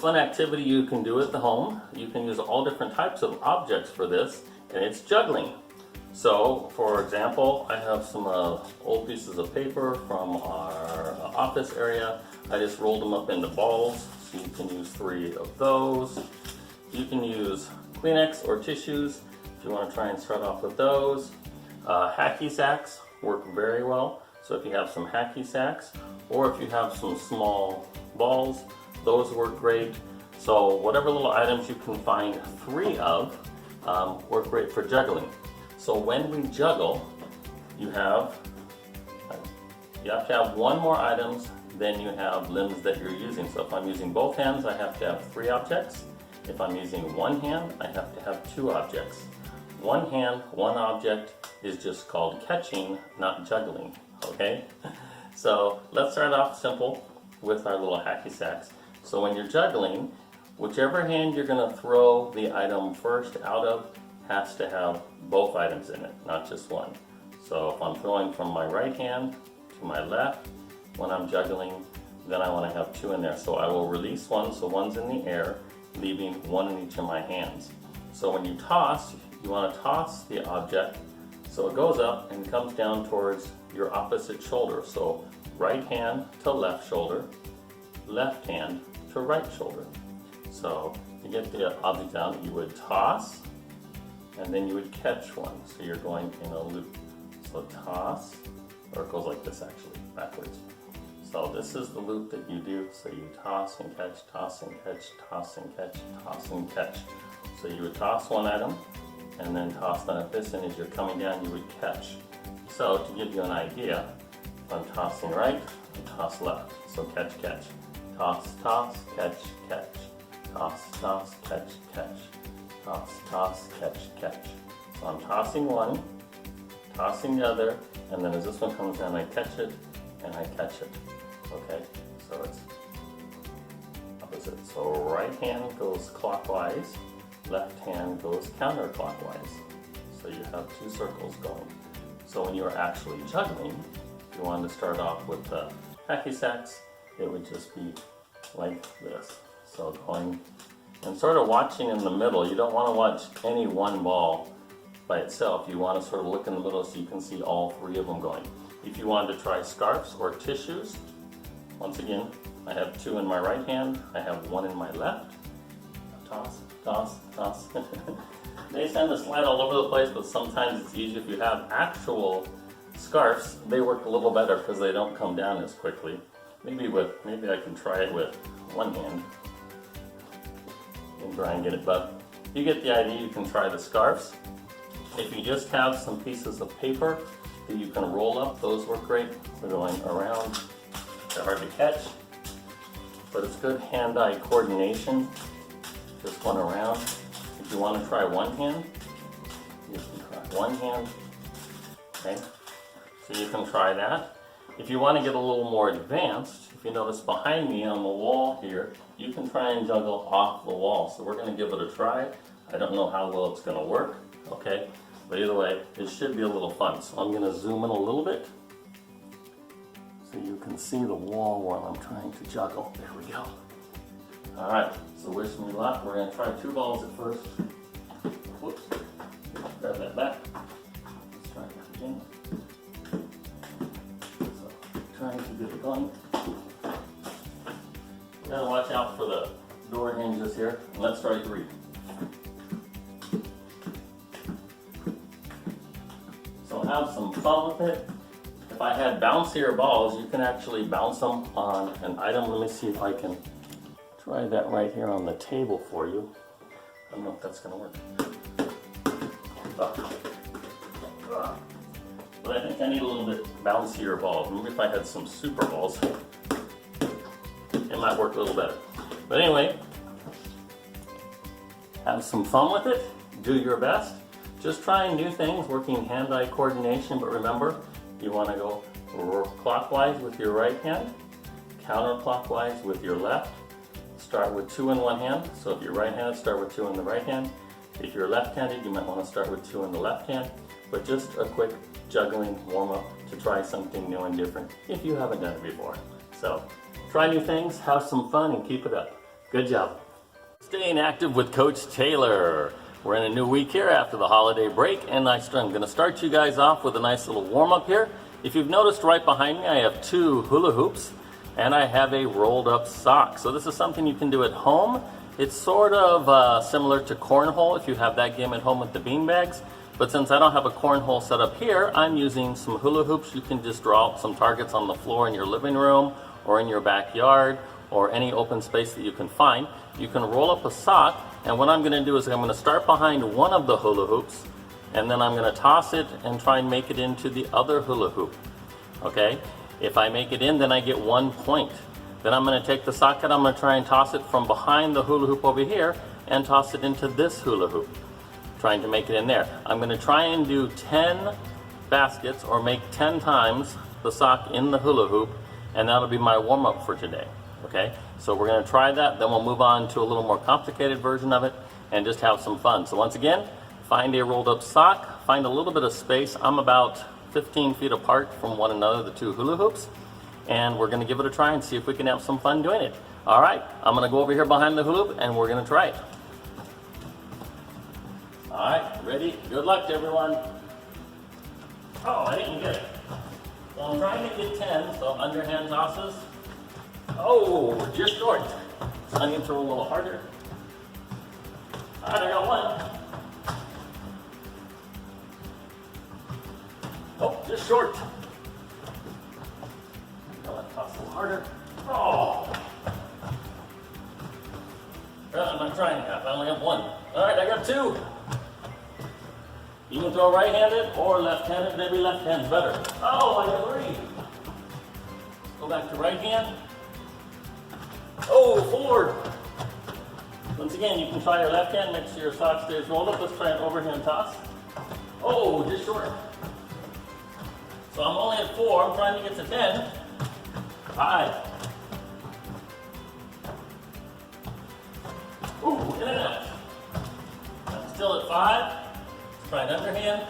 fun activity you can do at the home. You can use all different types of objects for this, and it's juggling. So, for example, I have some old pieces of paper from our office area. I just rolled them up into balls, so you can use 3 of those. You can use Kleenex or tissues if you want to try and start off with those. Hacky sacks work very well, so if you have some hacky sacks, or if you have some small balls, those work great. So whatever little items you can find 3 of work great for juggling. So when we juggle, you have to have 1 more items than you have limbs that you're using. So if I'm using both hands, I have to have 3 objects. If I'm using 1 hand, I have to have 2 objects. 1 hand, 1 object is just called catching, not juggling, okay? So let's start off simple with our little hacky sacks. So when you're juggling, whichever hand you're gonna throw the item first out of has to have both items in it, not just 1. So if I'm throwing from my right hand to my left, when I'm juggling, then I wanna have 2 in there. So I will release 1, so 1's in the air, leaving 1 in each of my hands. So when you toss, you wanna toss the object so it goes up and comes down towards your opposite shoulder. So right hand to left shoulder, left hand to right shoulder. So to get the object down, you would toss, and then you would catch 1. So you're going in a loop. So toss, or it goes like this actually, backwards. So this is the loop that you do. So you toss and catch, toss and catch, toss and catch, toss and catch. So you would toss 1 item, and then toss down at this, and as you're coming down, you would catch. So to give you an idea, if I'm tossing right, I toss left. So catch, catch. Toss, toss, catch, catch. Toss, toss, catch, catch. Toss, toss, catch, catch. So I'm tossing 1, tossing the other, and then as this one comes down, I catch it, and I catch it. Okay, so it's opposite. So right hand goes clockwise, left hand goes counterclockwise. So you have 2 circles going. So when you are actually juggling, if you wanted to start off with the hacky sacks, it would just be like this. So going and sort of watching in the middle. You don't want to watch any 1 ball by itself. You want to sort of look in the middle so you can see all 3 of them going. If you wanted to try scarves or tissues, once again, I have 2 in my right hand, I have 1 in my left. Toss, toss, toss. They tend to slide all over the place, but sometimes it's easier if you have actual scarves. They work a little better because they don't come down as quickly. Maybe I can try it with 1 hand and try and get it, but you get the idea. You can try the scarves. If you just have some pieces of paper that you can roll up, those work great. So going around, they're hard to catch, but it's good hand-eye coordination. Just one around. If you want to try 1 hand, you can try 1 hand. Okay, so you can try that. If you want to get a little more advanced, if you notice behind me on the wall here, you can try and juggle off the wall. So we're going to give it a try. I don't know how well it's going to work, okay? But either way, it should be a little fun. So I'm going to zoom in a little bit so you can see the wall while I'm trying to juggle. There we go. All right, so wish me luck. We're going to try 2 balls at first. Whoops, grab that back. Let's try that again. Trying to get it going. Gotta watch out for the door hinges here. And let's try 3. So have some fun with it. If I had bouncier balls, you can actually bounce them on an item. Let me see if I can try that right here on the table for you. I don't know if that's gonna work. But I think I need a little bit bouncier balls. Maybe if I had some super balls, it might work a little better. But anyway, have some fun with it. Do your best. Just trying new things, working hand-eye coordination. But remember, you want to go clockwise with your right hand, counterclockwise with your left. Start with 2 in 1 hand. So if you're right-handed, start with 2 in the right hand. If you're left-handed, you might want to start with 2 in the left hand. But just a quick juggling warm-up to try something new and different if you haven't done it before. So try new things, have some fun, and keep it up. Good job. Staying active with Coach Taylor. We're in a new week here after the holiday break, and I'm going to start you guys off with a nice little warm-up here. If you've noticed right behind me, I have 2 hula hoops, and I have a rolled up sock. So this is something you can do at home. It's sort of similar to cornhole if you have that game at home with the beanbags. But since I don't have a cornhole set up here, I'm using some hula hoops. You can just draw some targets on the floor in your living room or in your backyard or any open space that you can find. You can roll up a sock, and what I'm going to do is I'm going to start behind one of the hula hoops, and then I'm going to toss it and try and make it into the other hula hoop. Okay? If I make it in, then I get 1 point. Then I'm going to take the socket, I'm going to try and toss it from behind the hula hoop over here and toss it into this hula hoop, trying to make it in there. I'm going to try and do 10 baskets or make 10 times the sock in the hula hoop, and that'll be my warm-up for today. Okay, so we're going to try that, then we'll move on to a little more complicated version of it and just have some fun. So once again, find a rolled up sock, find a little bit of space. I'm about 15 feet apart from one another, the 2 hula hoops, and we're going to give it a try and see if we can have some fun doing it. All right, I'm going to go over here behind the hula hoop and we're going to try it. All right, ready? Good luck to everyone. Oh, I didn't get it. So I'm trying to get 10, so underhand tosses. Oh, just short. So I need to roll a little harder. All right, I got 1. Oh, just short. I'll toss a little harder. Oh. Well, I'm not trying enough. I only have 1. All right, I got 2. You can throw right-handed or left-handed. Maybe left-hand's better. Oh, I got 3. Go back to right hand. Oh, 4. Once again, you can try your left hand, make sure your sock stays rolled up. Let's try an overhand toss. Oh, just short. So I'm only at 4. I'm trying to get to 10. 5. Ooh, in and out. I'm still at 5. Let's try an underhand.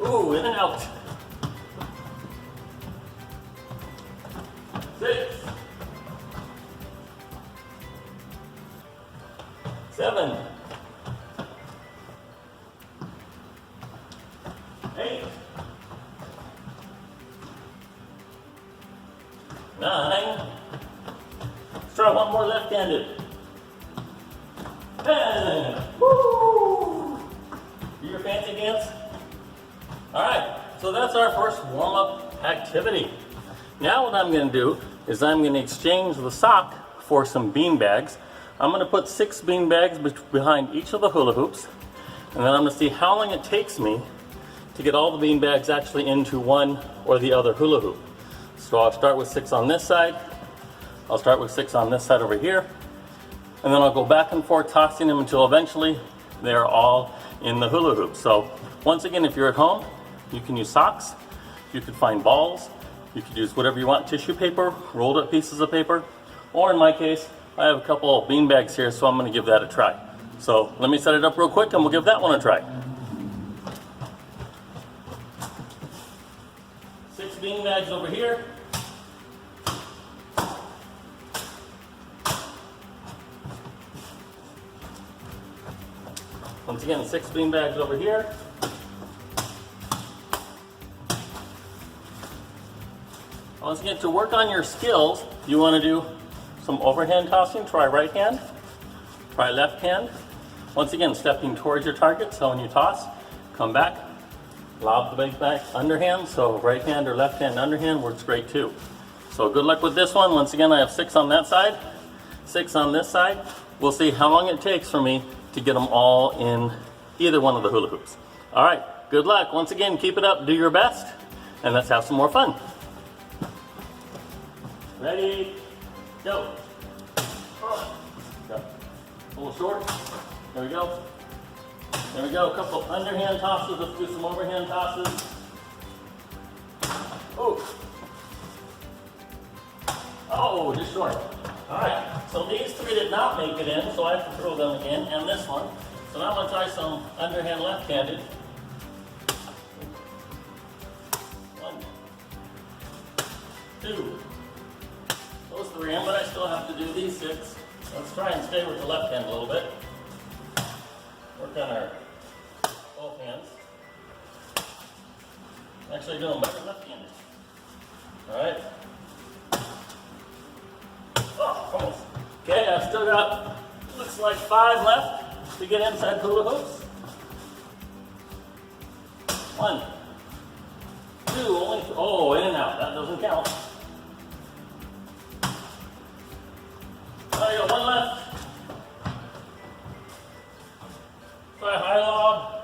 Ooh, in and out. 6. 7. 8. 9. Let's try one more left-handed. 10. Woo! Do your fancy dance? All right, so that's our first warm-up activity. Now what I'm going to do is I'm going to exchange the sock for some bean bags. I'm going to put 6 bean bags behind each of the hula hoops, and then I'm going to see how long it takes me to get all the bean bags actually into one or the other hula hoop. So I'll start with 6 on this side, I'll start with 6 on this side over here, and then I'll go back and forth tossing them until eventually they're all in the hula hoop. So once again, if you're at home, you can use socks, you could find balls, you could use whatever you want, tissue paper, rolled up pieces of paper, or in my case, I have a couple of bean bags here, so I'm going to give that a try. So let me set it up real quick and we'll give that one a try. 6 bean bags over here. Once again, 6 bean bags over here. Once again, to work on your skills, you want to do some overhand tossing. Try right hand, try left hand. Once again, stepping towards your target, so when you toss, come back, lob the bag back, underhand, so right hand or left hand underhand works great too. So good luck with this one. Once again, I have 6 on that side, 6 on this side. We'll see how long it takes for me to get them all in either one of the hula hoops. All right, good luck. Once again, keep it up, do your best, and let's have some more fun. Ready, go. A little short. There we go. There we go. A couple underhand tosses. Let's do some overhand tosses. Oh. Oh, just short. All right. So these 3 did not make it in, so I have to throw them again, and this one. So now I'm going to try some underhand left-handed. 1, 2. Those 3 in, but I still have to do these 6. Let's try and stay with the left hand a little bit. Work on our both hands. Actually doing better left-handed. Alright. Oh, almost. Okay, I've still got, looks like 5 left to get inside hula hoops. 1, 2, only, oh, in and out, that doesn't count. I got 1 left. Try high log.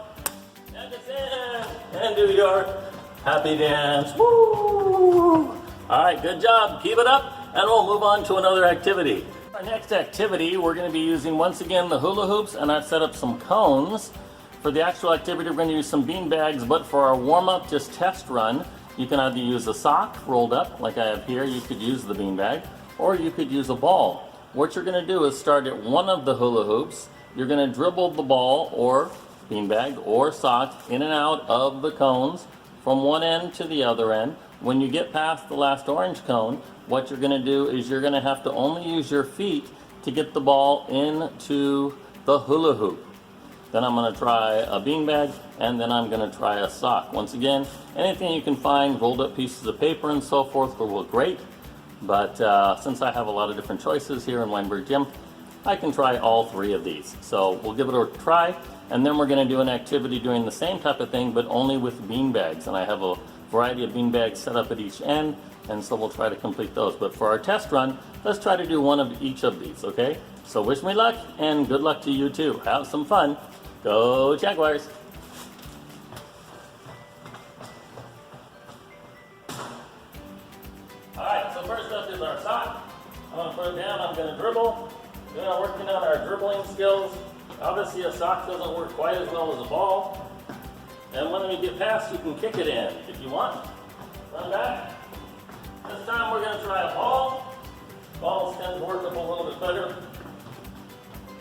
And it's in. And do your happy dance. Woo! Alright, good job. Keep it up, and we'll move on to another activity. Our next activity, we're going to be using once again the hula hoops, and I've set up some cones. For the actual activity, we're going to use some bean bags, but for our warm-up, just test run, you can either use a sock rolled up, like I have here, you could use the bean bag, or you could use a ball. What you're going to do is start at one of the hula hoops. You're going to dribble the ball, or bean bag, or sock in and out of the cones from one end to the other end. When you get past the last orange cone, what you're going to do is you're going to have to only use your feet to get the ball into the hula hoop. Then I'm going to try a beanbag, and then I'm going to try a sock. Once again, anything you can find, rolled up pieces of paper and so forth will work great. But since I have a lot of different choices here in Weinberg Gym, I can try all 3 of these. So we'll give it a try, and then we're going to do an activity doing the same type of thing, but only with bean bags. And I have a variety of bean bags set up at each end, and so we'll try to complete those. But for our test run, let's try to do one of each of these, okay? So wish me luck, and good luck to you too. Have some fun. Go Jaguars! Alright, so first up is our sock. I'm going to put it down, I'm going to dribble. Then I'm working on our dribbling skills. Obviously a sock doesn't work quite as well as a ball. And when we get past, you can kick it in if you want. Run back. This time we're going to try a ball. Balls tend to work up a little bit better.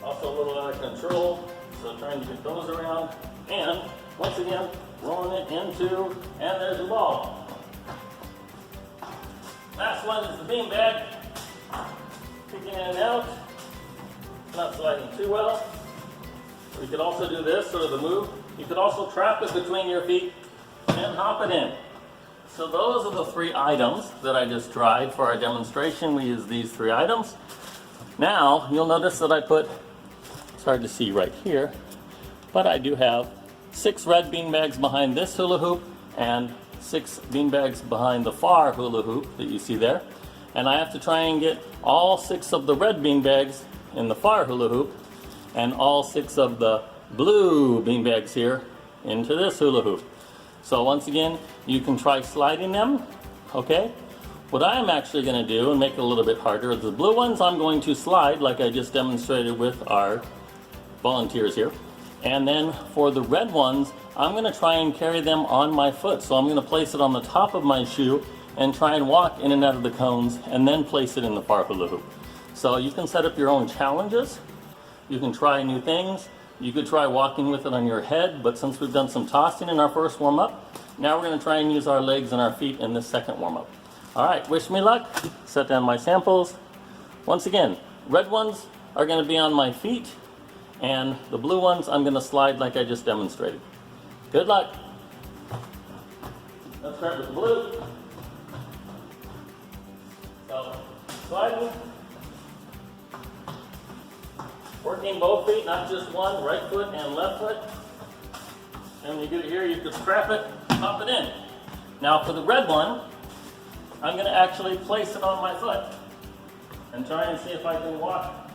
Also a little out of control. So trying to get those around, and once again, rolling it into, and there's the ball. Last one is the bean bag. Kicking in and out. Not sliding too well. We could also do this, sort of the move. You could also trap it between your feet and hop it in. So those are the 3 items that I just tried for our demonstration. We use these 3 items. Now, you'll notice that I put, it's hard to see right here, but I do have 6 red bean bags behind this hula hoop and 6 bean bags behind the far hula hoop that you see there. And I have to try and get all 6 of the red bean bags in the far hula hoop and all 6 of the blue bean bags here into this hula hoop. So once again, you can try sliding them, okay? What I'm actually going to do, and make it a little bit harder, the blue ones I'm going to slide like I just demonstrated with our volunteers here. And then for the red ones, I'm going to try and carry them on my foot. So I'm going to place it on the top of my shoe and try and walk in and out of the cones and then place it in the far hula hoop. So you can set up your own challenges. You can try new things. You could try walking with it on your head, but since we've done some tossing in our first warm-up, now we're going to try and use our legs and our feet in this second warm-up. All right, wish me luck. Set down my samples. Once again, red ones are going to be on my feet, and the blue ones I'm going to slide like I just demonstrated. Good luck. Let's start with the blue. So, sliding. Working both feet, not just one, right foot and left foot. And when you get it here, you can strap it, pop it in. Now for the red one, I'm going to actually place it on my foot and try and see if I can walk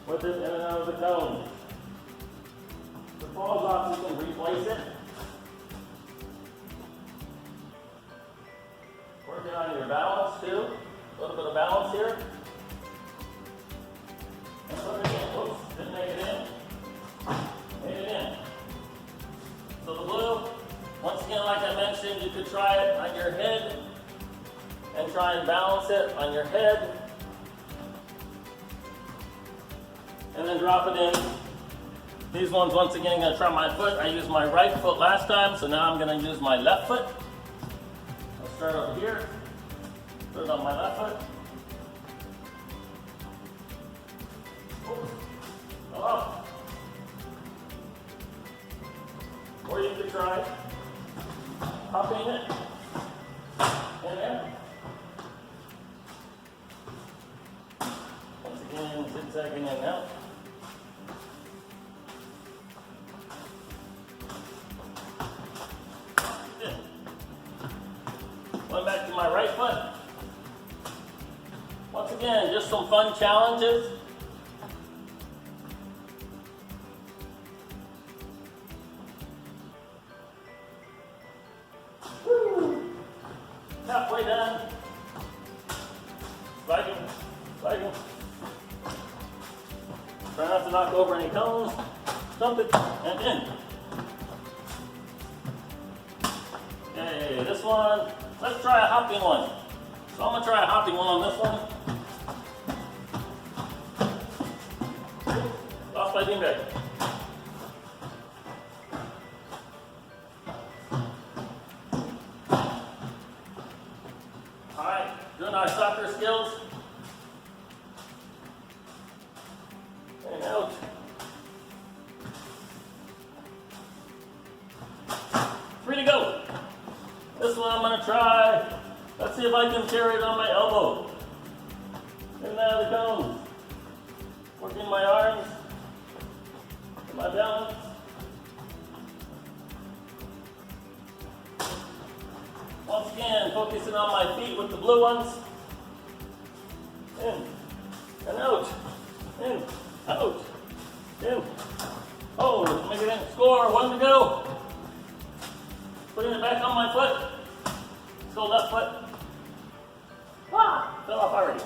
with it in and out of the cone. If it falls off, you can replace it. Working on your balance too. A little bit of balance here. And put it in. Oops, didn't make it in. Made it in. So the blue, once again, like I mentioned, you could try it on your head and try and balance it on your head. And then drop it in. These ones, once again, I'm going to try my foot. I used my right foot last time, so now I'm going to use my left foot. I'll start over here. Put it on my left foot. up. Or you could try hopping it in there. Once again, zigzagging in and out. Going back to my right foot. Once again, just some fun challenges. Woo. Halfway done. Sliding, sliding. Try not to knock over any cones. Dump it and in. Okay, this one. Let's try a hopping one. So I'm going to try a hopping one on this one. Lost my beanbag. Alright, doing our soccer skills. And out. Free to go. This one I'm going to try. Let's see if I can carry it on my elbow. In and out of the cones. Working my arms. My balance. Once again, focusing on my feet with the blue ones. In and out. In, out, in. Oh, make it in. Score. 1 to go. Putting it back on my foot. Still left foot. Ah, fell off already.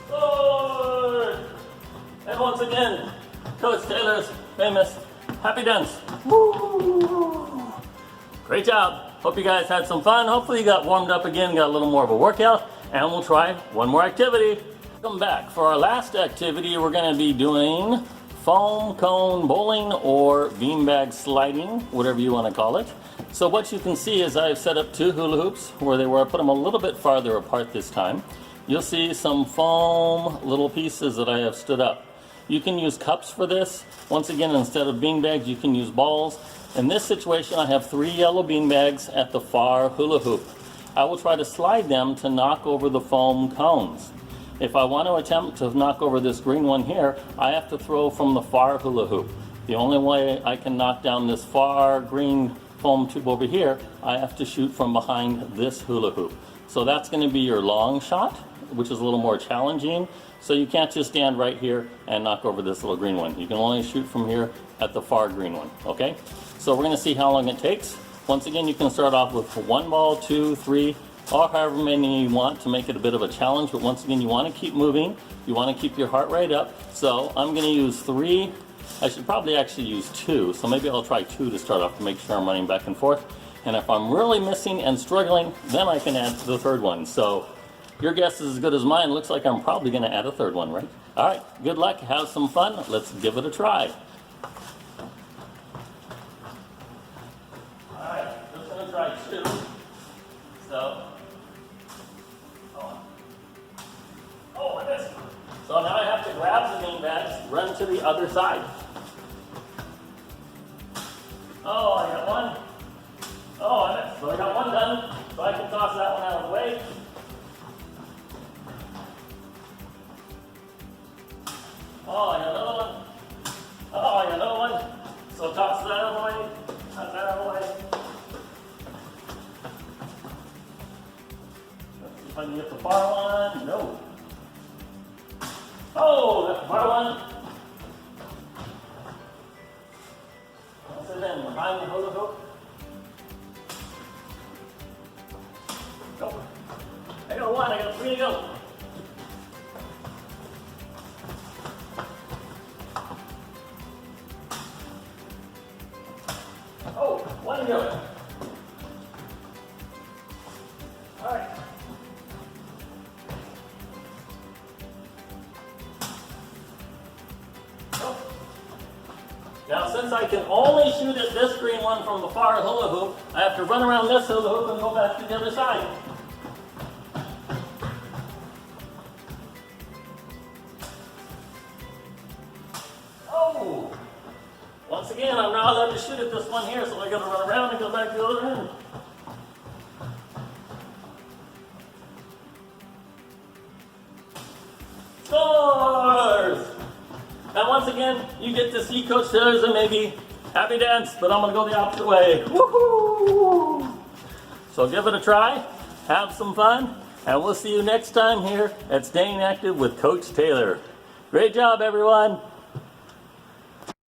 Good. And once again, Coach Taylor's famous happy dance. Woo. Great job. Hope you guys had some fun. Hopefully you got warmed up again, got a little more of a workout, and we'll try one more activity. Welcome back. For our last activity, we're going to be doing foam cone bowling or beanbag sliding, whatever you want to call it. So what you can see is I've set up 2 hula hoops where they were. I put them a little bit farther apart this time. You'll see some foam little pieces that I have stood up. You can use cups for this. Once again, instead of beanbags, you can use balls. In this situation, I have 3 yellow beanbags at the far hula hoop. I will try to slide them to knock over the foam cones. If I want to attempt to knock over this green one here, I have to throw from the far hula hoop. The only way I can knock down this far green foam tube over here, I have to shoot from behind this hula hoop. So that's going to be your long shot, which is a little more challenging. So you can't just stand right here and knock over this little green one. You can only shoot from here at the far green one, okay? So we're going to see how long it takes. Once again, you can start off with 1 ball, 2, 3, or however many you want to make it a bit of a challenge. But once again, you want to keep moving. You want to keep your heart rate up. So I'm going to use 3. I should probably actually use 2. So maybe I'll try 2 to start off to make sure I'm running back and forth. And if I'm really missing and struggling, then I can add the 3rd one. So your guess is as good as mine. Looks like I'm probably going to add a 3rd one, right? All right, good luck. Have some fun. Let's give it a try. All right, just going to try 2. So, I missed. So now I have to grab the beanbags, run to the other side. Oh, I got 1. Oh, I missed. So I got 1 done. So I can toss that one out of the way. Oh, I got another one. Oh, I got another one. So toss that out of the way. Toss that out of the way. Let's see if I can get the far one. No. Oh, that's the far one. Once again, behind the hula hoop. Go. I got 1. I got 3 to go. Oh, 1 to go. All right. Oh. Now, since I can only shoot at this green one from the far hula hoop, I have to run around this hula hoop and go back to the other side. Oh! Once again, I'm not allowed to shoot at this one here, so I gotta run around and go back to the other end. Scores! Now once again, you get to see Coach Taylor's and maybe happy dance, but I'm gonna go the opposite way. Woohoo! So give it a try, have some fun, and we'll see you next time here at Staying Active with Coach Taylor. Great job, everyone!